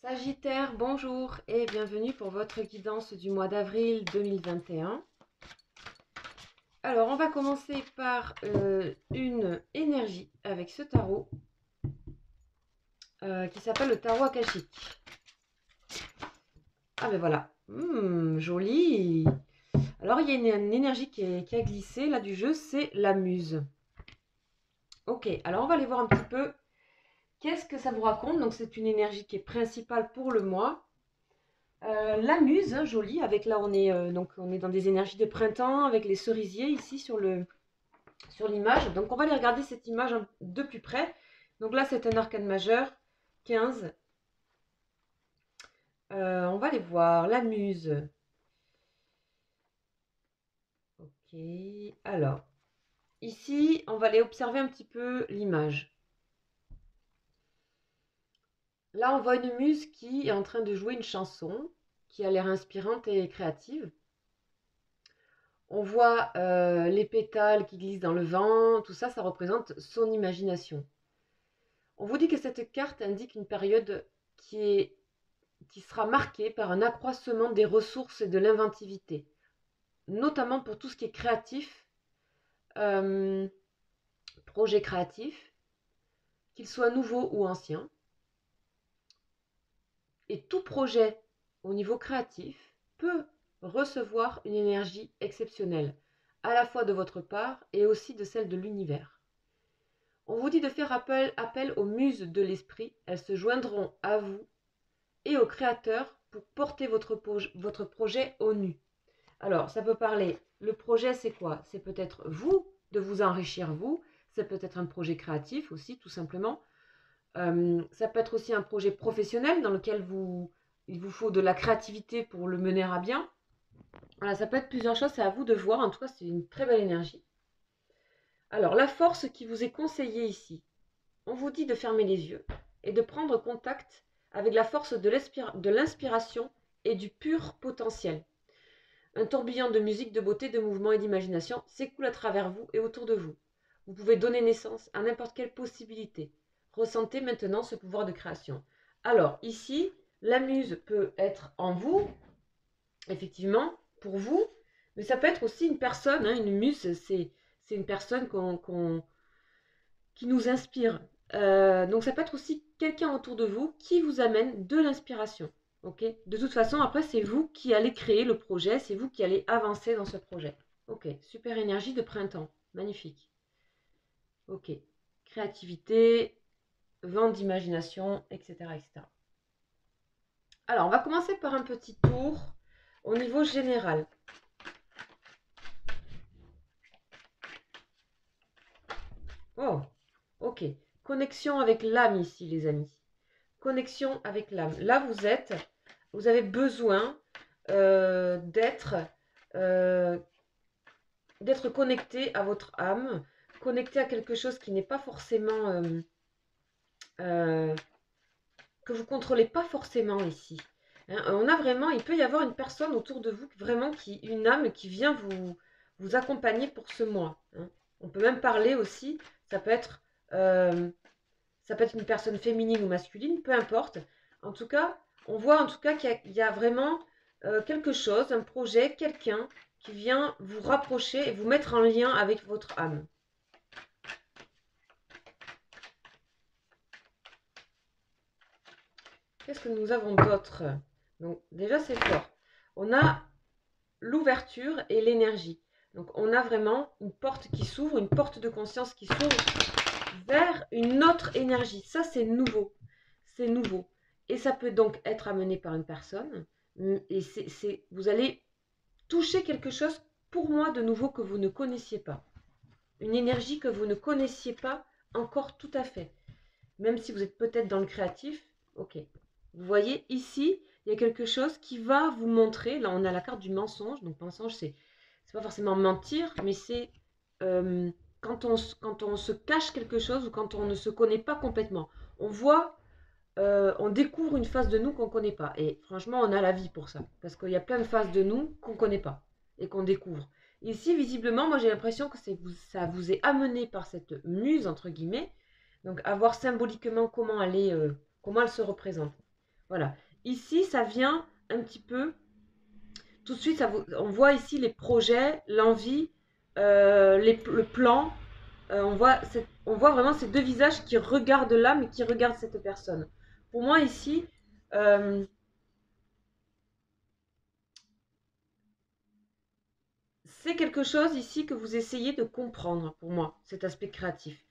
Sagittaire, bonjour et bienvenue pour votre guidance du mois d'avril 2021. Alors, on va commencer par une énergie avec ce tarot qui s'appelle le tarot akashique. Ah ben voilà, joli. Alors, il y a une énergie qui a glissé là du jeu, c'est la muse. Ok, alors on va aller voir un petit peu qu'est-ce que ça vous raconte. Donc, c'est une énergie qui est principale pour le mois. La muse, hein, jolie, avec là on est dans des énergies de printemps avec les cerisiers ici sur l'image. Donc on va aller regarder cette image de plus près. Donc là c'est un arcane majeur, 15. On va aller voir la muse. Ok, alors ici on va aller observer un petit peu l'image. Là on voit une muse qui est en train de jouer une chanson qui a l'air inspirante et créative. On voit les pétales qui glissent dans le vent, tout ça, ça représente son imagination. On vous dit que cette carte indique une période qui sera marquée par un accroissement des ressources et de l'inventivité, notamment pour tout ce qui est créatif, euh, projet créatif, qu'il soit nouveau ou ancien. Et tout projet au niveau créatif peut recevoir une énergie exceptionnelle, à la fois de votre part et aussi de celle de l'univers. On vous dit de faire appel aux muses de l'esprit. Elles se joindront à vous et au créateur pour porter votre projet au nu. Alors, ça peut parler, le projet c'est quoi? C'est peut-être vous, de vous enrichir vous. C'est peut-être un projet créatif aussi, tout simplement. Ça peut être aussi un projet professionnel dans lequel il vous faut de la créativité pour le mener à bien. Voilà, ça peut être plusieurs choses, c'est à vous de voir. En tout cas, c'est une très belle énergie. Alors, la force qui vous est conseillée ici, on vous dit de fermer les yeux et de prendre contact avec la force de l'inspiration et du pur potentiel. Un tourbillon de musique, de beauté, de mouvement et d'imagination s'écoule à travers vous et autour de vous. Vous pouvez donner naissance à n'importe quelle possibilité. Ressentez maintenant ce pouvoir de création. Alors, ici, la muse peut être en vous, effectivement, pour vous, mais ça peut être aussi une personne. Hein, une muse, c'est une personne qui nous inspire. Donc ça peut être aussi quelqu'un autour de vous qui vous amène de l'inspiration. Ok. De toute façon, après, c'est vous qui allez créer le projet, c'est vous qui allez avancer dans ce projet. Ok, super énergie de printemps, magnifique. Ok, créativité, vent d'imagination, etc., etc. Alors, on va commencer par un petit tour au niveau général. Oh, ok. Connexion avec l'âme ici, les amis. Connexion avec l'âme. Là, vous avez besoin d'être connecté à votre âme, connecté à quelque chose qui n'est pas forcément que vous contrôlez pas forcément ici. Hein, on a vraiment, il peut y avoir une personne autour de vous vraiment une âme qui vient vous accompagner pour ce mois. Hein. On peut même parler aussi, ça peut être euh, ça peut être une personne féminine ou masculine, peu importe. En tout cas, on voit en tout cas qu'il y a vraiment quelque chose, un projet, quelqu'un qui vient vous rapprocher et vous mettre en lien avec votre âme. Qu'est-ce que nous avons d'autre? Donc déjà c'est fort. On a l'ouverture et l'énergie. Donc on a vraiment une porte qui s'ouvre, une porte de conscience qui s'ouvre vers une autre énergie. Ça c'est nouveau. C'est nouveau. Et ça peut donc être amené par une personne. Et vous allez toucher quelque chose, pour moi, de nouveau que vous ne connaissiez pas. Une énergie que vous ne connaissiez pas encore tout à fait. Même si vous êtes peut-être dans le créatif, ok. Vous voyez, ici, il y a quelque chose qui va vous montrer. Là, on a la carte du mensonge. Donc, mensonge, c'est pas forcément mentir, mais c'est quand on se cache quelque chose ou quand on ne se connaît pas complètement. On voit on découvre une face de nous qu'on ne connaît pas. Et franchement, on a la vie pour ça. Parce qu'il y a plein de faces de nous qu'on ne connaît pas et qu'on découvre. Ici, visiblement, moi j'ai l'impression que ça vous est amené par cette muse, entre guillemets. Donc, à voir symboliquement comment elle se représente. Voilà. Ici, ça vient un petit peu, tout de suite, on voit ici les projets, l'envie, le plan. On voit vraiment ces deux visages qui regardent là, mais qui regardent cette personne. Pour moi, ici, euh, c'est quelque chose ici que vous essayez de comprendre, pour moi, cet aspect créatif.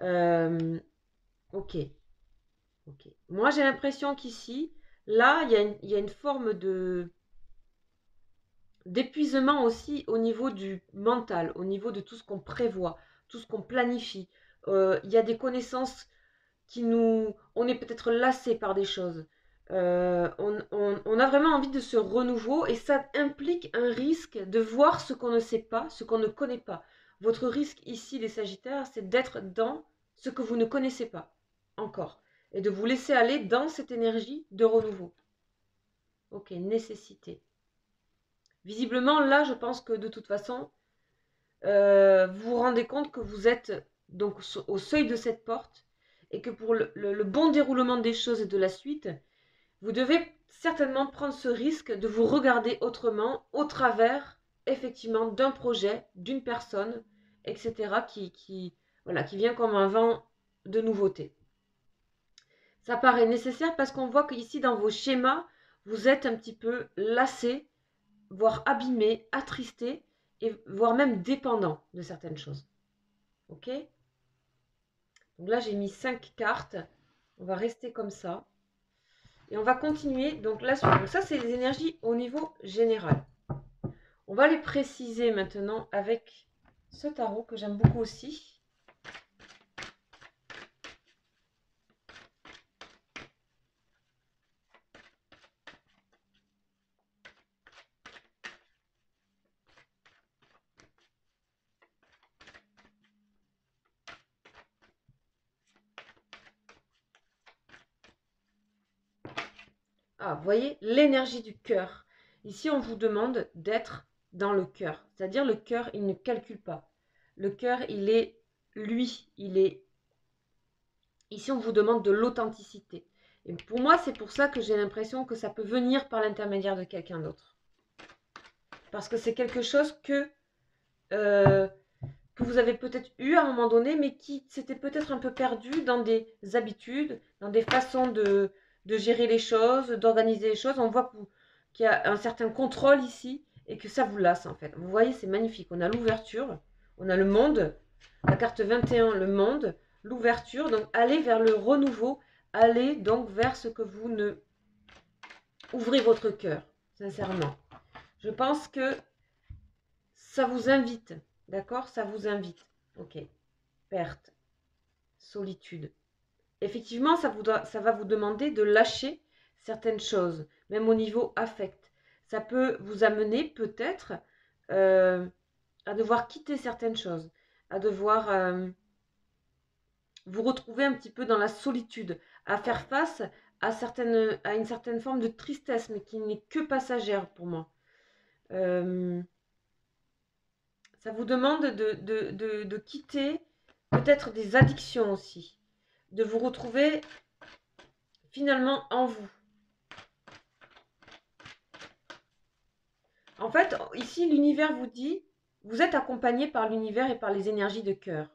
Euh, ok, ok. Moi, j'ai l'impression qu'ici, là, il y a une forme de d'épuisement aussi au niveau du mental, au niveau de tout ce qu'on prévoit, tout ce qu'on planifie. Il y a des connaissances on est peut-être lassé par des choses. On a vraiment envie de ce renouveau et ça implique un risque de voir ce qu'on ne sait pas, ce qu'on ne connaît pas. Votre risque ici, les Sagittaires, c'est d'être dans ce que vous ne connaissez pas encore et de vous laisser aller dans cette énergie de renouveau. Ok, nécessité. Visiblement, là, je pense que de toute façon, vous vous rendez compte que vous êtes donc au seuil de cette porte et que pour le bon déroulement des choses et de la suite, vous devez certainement prendre ce risque de vous regarder autrement au travers effectivement d'un projet, d'une personne, etc. Voilà, qui vient comme un vent de nouveauté. Ça paraît nécessaire parce qu'on voit qu'ici dans vos schémas, vous êtes un petit peu lassé, voire abîmé, attristé, et voire même dépendant de certaines choses. Ok? Donc là, j'ai mis 5 cartes. On va rester comme ça. Et on va continuer. Donc la suite. Donc ça, c'est les énergies au niveau général. On va les préciser maintenant avec ce tarot que j'aime beaucoup aussi. Ah, vous voyez, l'énergie du cœur. Ici, on vous demande d'être dans le cœur. C'est-à-dire le cœur, il ne calcule pas. Le cœur, il est lui. Il est... Ici, on vous demande de l'authenticité. Et pour moi, c'est pour ça que j'ai l'impression que ça peut venir par l'intermédiaire de quelqu'un d'autre. Parce que c'est quelque chose euh, que vous avez peut-être eu à un moment donné, mais qui s'était peut-être un peu perdu dans des habitudes, dans des façons de gérer les choses, d'organiser les choses. On voit qu'il y a un certain contrôle ici et que ça vous lasse en fait. Vous voyez, c'est magnifique. On a l'ouverture, on a le monde, la carte 21, le monde, l'ouverture. Donc allez vers le renouveau, allez donc vers ce que vous ne... Ouvrez votre cœur, sincèrement. Je pense que ça vous invite, d'accord? Ça vous invite. Ok. Perte, solitude. Effectivement, ça va vous demander de lâcher certaines choses, même au niveau affect. Ça peut vous amener peut-être à devoir quitter certaines choses, à devoir vous retrouver un petit peu dans la solitude, à faire face à une certaine forme de tristesse, mais qui n'est que passagère pour moi. Ça vous demande de quitter peut-être des addictions aussi, de vous retrouver finalement en vous. En fait, ici, l'univers vous dit, vous êtes accompagné par l'univers et par les énergies de cœur.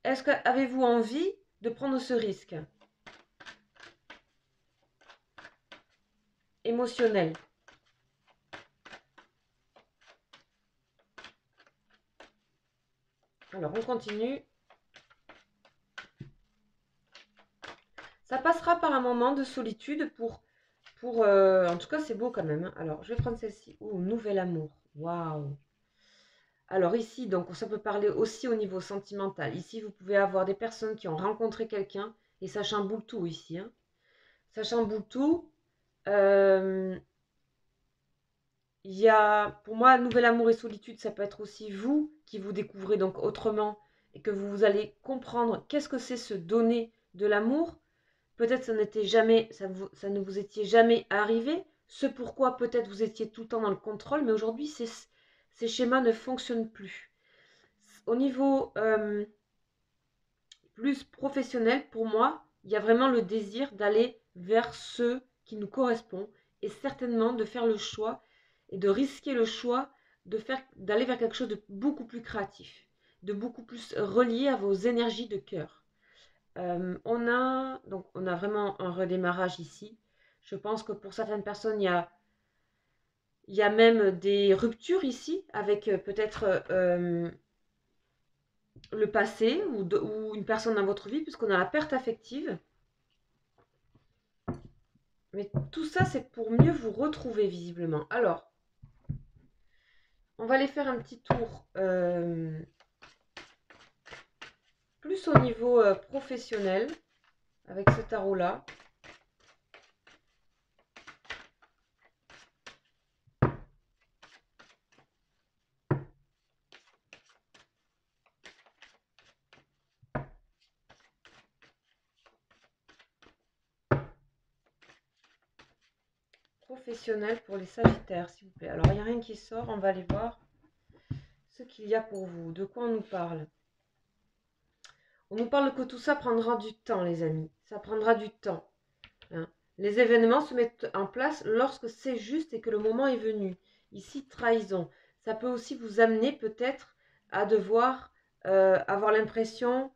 Est-ce que avez-vous envie de prendre ce risque émotionnel? Alors, on continue. Ça passera par un moment de solitude en tout cas, c'est beau quand même. Hein. Alors, je vais prendre celle-ci. Oh, nouvel amour. Waouh. Alors ici, donc ça peut parler aussi au niveau sentimental. Ici, vous pouvez avoir des personnes qui ont rencontré quelqu'un et ça chamboule tout ici. Hein. Ça chamboule tout. Il y a, pour moi, nouvel amour et solitude, ça peut être aussi vous qui vous découvrez donc autrement et que vous allez comprendre qu'est-ce que c'est se donner de l'amour. Peut-être ça ne vous étiez jamais arrivé. Ce pourquoi peut-être vous étiez tout le temps dans le contrôle, mais aujourd'hui, ces schémas ne fonctionnent plus. Au niveau plus professionnel, pour moi, il y a vraiment le désir d'aller vers ce qui nous correspond et certainement de faire le choix et de risquer le choix d'aller vers quelque chose de beaucoup plus créatif, de beaucoup plus relié à vos énergies de cœur. On a vraiment un redémarrage ici. Je pense que pour certaines personnes, il y a même des ruptures ici avec peut-être le passé ou une personne dans votre vie, puisqu'on a la perte affective. Mais tout ça, c'est pour mieux vous retrouver visiblement. Alors, on va aller faire un petit tour plus au niveau professionnel avec ce tarot-là. Professionnel pour les Sagittaires, s'il vous plaît. Alors, il n'y a rien qui sort, on va aller voir ce qu'il y a pour vous. De quoi on nous parle? On nous parle que tout ça prendra du temps, les amis. Ça prendra du temps. Hein. Les événements se mettent en place lorsque c'est juste et que le moment est venu. Ici, trahison. Ça peut aussi vous amener peut-être à devoir avoir l'impression,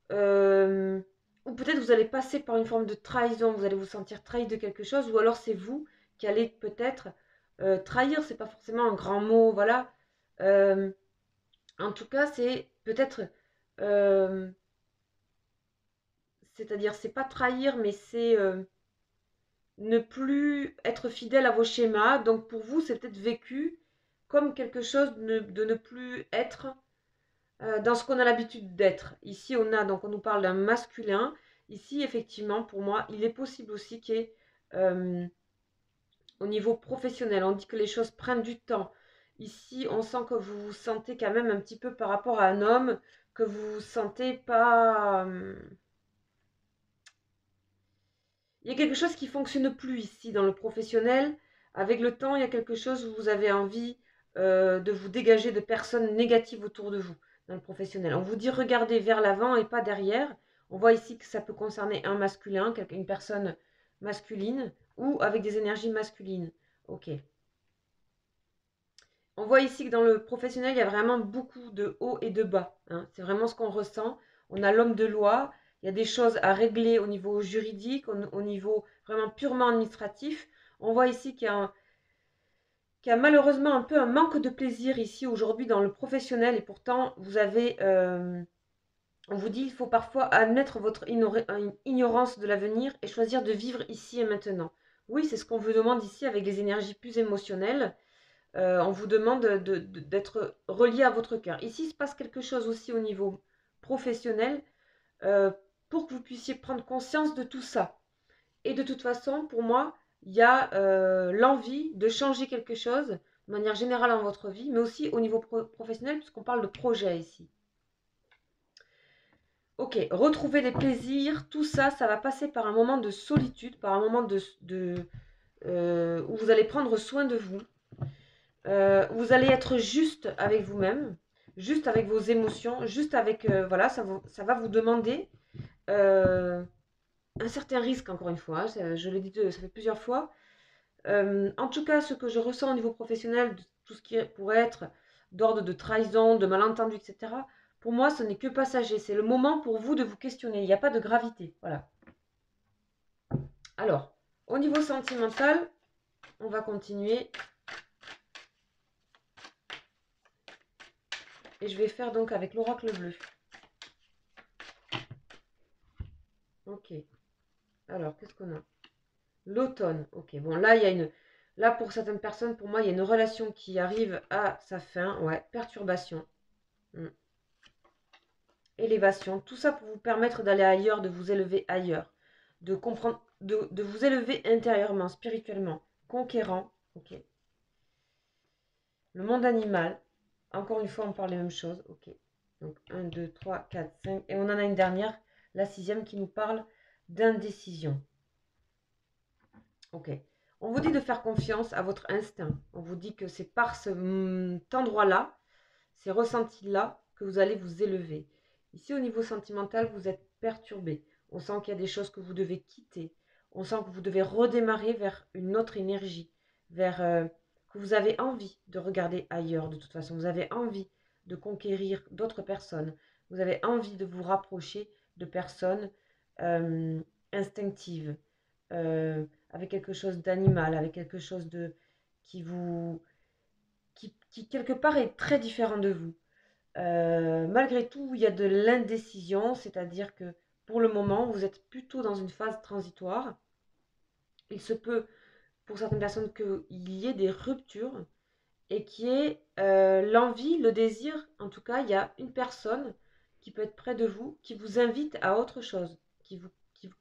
ou peut-être vous allez passer par une forme de trahison, vous allez vous sentir trahi de quelque chose, ou alors c'est vous qui allez peut-être trahir, c'est pas forcément un grand mot, voilà. En tout cas, c'est peut-être, c'est-à-dire, c'est pas trahir, mais c'est ne plus être fidèle à vos schémas. Donc pour vous, c'est peut-être vécu comme quelque chose de ne plus être dans ce qu'on a l'habitude d'être. Ici, on nous parle d'un masculin. Ici, effectivement, pour moi, il est possible aussi qu'il y ait, au niveau professionnel, on dit que les choses prennent du temps. Ici, on sent que vous vous sentez quand même un petit peu par rapport à un homme, que vous vous sentez pas... Il y a quelque chose qui ne fonctionne plus ici dans le professionnel. Avec le temps, il y a quelque chose où vous avez envie de vous dégager de personnes négatives autour de vous dans le professionnel. On vous dit regardez vers l'avant et pas derrière. On voit ici que ça peut concerner un masculin, une personne masculine ou avec des énergies masculines. Ok. On voit ici que dans le professionnel, il y a vraiment beaucoup de hauts et de bas. Hein. C'est vraiment ce qu'on ressent. On a l'homme de loi, il y a des choses à régler au niveau juridique, au niveau vraiment purement administratif. On voit ici qu'il y a malheureusement un peu un manque de plaisir ici aujourd'hui dans le professionnel et pourtant vous avez, on vous dit, il faut parfois admettre votre ignorance de l'avenir et choisir de vivre ici et maintenant. Oui, c'est ce qu'on vous demande ici avec des énergies plus émotionnelles. On vous demande d'être relié à votre cœur. Ici, il se passe quelque chose aussi au niveau professionnel pour que vous puissiez prendre conscience de tout ça. Et de toute façon, pour moi, il y a l'envie de changer quelque chose de manière générale dans votre vie, mais aussi au niveau professionnel, puisqu'on parle de projet ici. Ok, retrouver des plaisirs, tout ça, ça va passer par un moment de solitude, par un moment où vous allez prendre soin de vous. Vous allez être juste avec vous-même, juste avec vos émotions, juste avec... voilà, ça va vous demander un certain risque, encore une fois. Je l'ai dit, ça fait plusieurs fois. En tout cas, ce que je ressens au niveau professionnel, de tout ce qui pourrait être d'ordre de trahison, de malentendu, etc., pour moi, ce n'est que passager. C'est le moment pour vous de vous questionner. Il n'y a pas de gravité. Voilà. Alors, au niveau sentimental, on va continuer. Et je vais faire donc avec l'oracle bleu. Ok. Alors, qu'est-ce qu'on a? L'automne. Ok. Bon, là, il y a une... Là, pour certaines personnes, pour moi, il y a une relation qui arrive à sa fin. Ouais. Perturbation. Élévation. Tout ça pour vous permettre d'aller ailleurs, de vous élever ailleurs. De comprendre... De vous élever intérieurement, spirituellement. Conquérant. Ok. Le monde animal. Encore une fois, on parle des mêmes choses. Ok. Donc, 1, 2, 3, 4, 5. Et on en a une dernière, la 6e, qui nous parle d'indécision. Ok. On vous dit de faire confiance à votre instinct. On vous dit que c'est par cet endroit-là, ces ressentis-là, que vous allez vous élever. Ici, au niveau sentimental, vous êtes perturbé. On sent qu'il y a des choses que vous devez quitter. On sent que vous devez redémarrer vers une autre énergie, vers que vous avez envie de regarder ailleurs de toute façon. Vous avez envie de conquérir d'autres personnes. Vous avez envie de vous rapprocher de personnes instinctives, avec quelque chose d'animal, avec quelque chose de qui vous qui quelque part est très différent de vous. Malgré tout, il y a de l'indécision, c'est-à-dire que pour le moment, vous êtes plutôt dans une phase transitoire. Il se peut, pour certaines personnes, qu'il y ait des ruptures et qu'il y ait l'envie, le désir. En tout cas, il y a une personne qui peut être près de vous, qui vous invite à autre chose, qui vous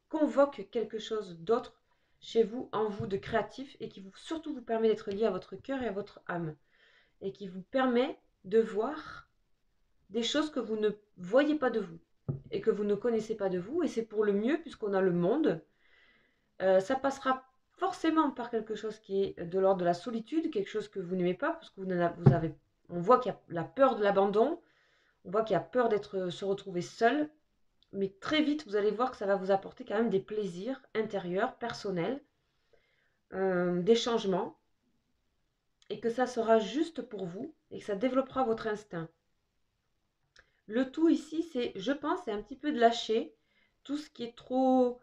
convoque quelque chose d'autre chez vous, en vous, de créatif, et qui surtout vous permet d'être lié à votre cœur et à votre âme, et qui vous permet de voir des choses que vous ne voyez pas de vous et que vous ne connaissez pas de vous, et c'est pour le mieux puisqu'on a le monde. Ça passera forcément par quelque chose qui est de l'ordre de la solitude, quelque chose que vous n'aimez pas, parce que vous avez, on voit qu'il y a la peur de l'abandon, on voit qu'il y a peur d'être se retrouver seul, mais très vite vous allez voir que ça va vous apporter quand même des plaisirs intérieurs, personnels, des changements, et que ça sera juste pour vous et que ça développera votre instinct. Le tout ici, c'est, je pense, c'est un petit peu de lâcher tout ce qui est trop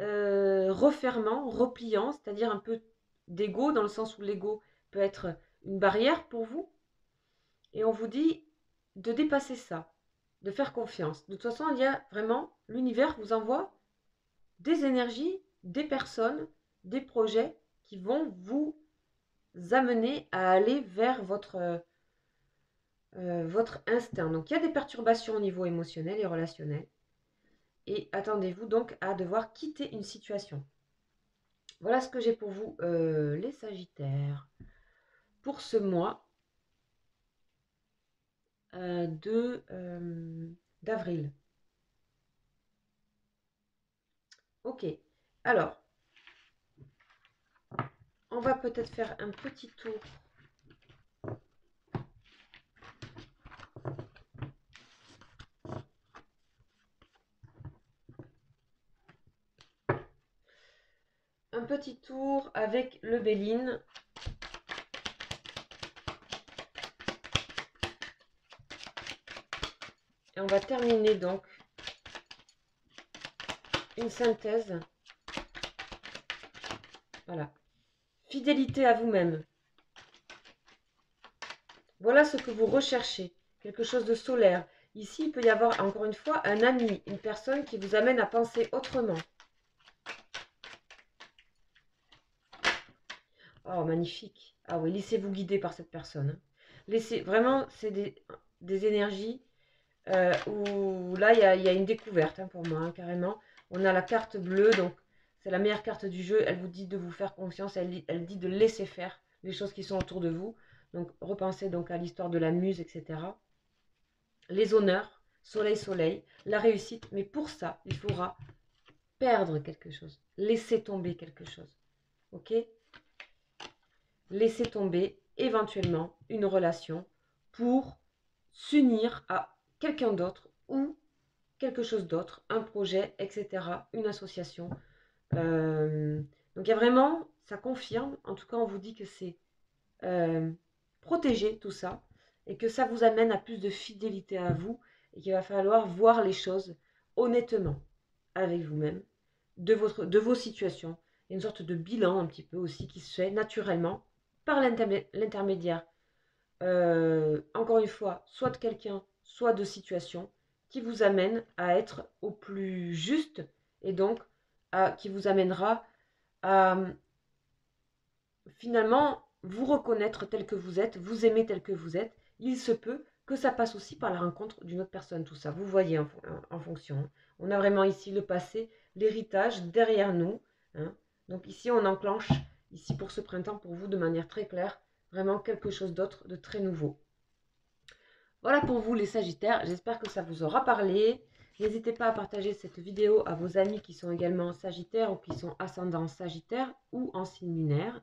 refermant, repliant, c'est-à-dire un peu d'ego, dans le sens où l'ego peut être une barrière pour vous. Et on vous dit de dépasser ça, de faire confiance. De toute façon, il y a vraiment, l'univers vous envoie des énergies, des personnes, des projets qui vont vous amener à aller vers votre instinct. Donc il y a des perturbations au niveau émotionnel et relationnel. Et attendez-vous donc à devoir quitter une situation. Voilà ce que j'ai pour vous, les Sagittaires, pour ce mois d'avril. Ok, alors, on va peut-être faire un petit tour. Un petit tour avec le Béline. Et on va terminer donc une synthèse. Voilà. Fidélité à vous-même. Voilà ce que vous recherchez. Quelque chose de solaire. Ici, il peut y avoir encore une fois un ami, une personne qui vous amène à penser autrement. Oh, magnifique. Ah oui, laissez-vous guider par cette personne. Laissez, vraiment, c'est des énergies où là, il y a une découverte pour moi, carrément. On a la carte bleue, donc c'est la meilleure carte du jeu. Elle vous dit de vous faire confiance, elle dit de laisser faire les choses qui sont autour de vous. Donc, repensez donc à l'histoire de la muse, etc. Les honneurs, soleil, soleil, la réussite. Mais pour ça, il faudra perdre quelque chose, laisser tomber quelque chose. Ok ? Laisser tomber éventuellement une relation pour s'unir à quelqu'un d'autre ou quelque chose d'autre, un projet, etc., une association. Donc il y a vraiment, ça confirme, en tout cas on vous dit que c'est protéger tout ça et que ça vous amène à plus de fidélité à vous et qu'il va falloir voir les choses honnêtement avec vous-même, de vos situations. Il y a une sorte de bilan un petit peu aussi qui se fait naturellement par l'intermédiaire, encore une fois, soit de quelqu'un, soit de situations qui vous amènent à être au plus juste et donc qui vous amènera à finalement vous reconnaître tel que vous êtes, vous aimer tel que vous êtes. Il se peut que ça passe aussi par la rencontre d'une autre personne, tout ça. Vous voyez en fonction. On a vraiment ici le passé, l'héritage derrière nous. Hein. Donc ici, on enclenche, ici pour ce printemps, pour vous, de manière très claire, vraiment quelque chose d'autre, de très nouveau. Voilà pour vous les Sagittaires, j'espère que ça vous aura parlé. N'hésitez pas à partager cette vidéo à vos amis qui sont également Sagittaires ou qui sont ascendants Sagittaires ou en signe lunaire.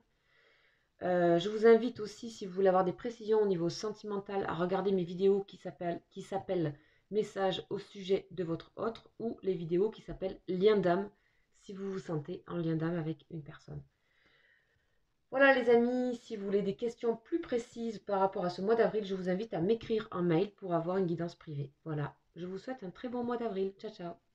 Je vous invite aussi, si vous voulez avoir des précisions au niveau sentimental, à regarder mes vidéos qui s'appellent Message au sujet de votre autre ou les vidéos qui s'appellent Lien d'âme. si vous vous sentez en lien d'âme avec une personne. Voilà les amis, si vous voulez des questions plus précises par rapport à ce mois d'avril, je vous invite à m'écrire un mail pour avoir une guidance privée. Voilà, je vous souhaite un très bon mois d'avril. Ciao ciao.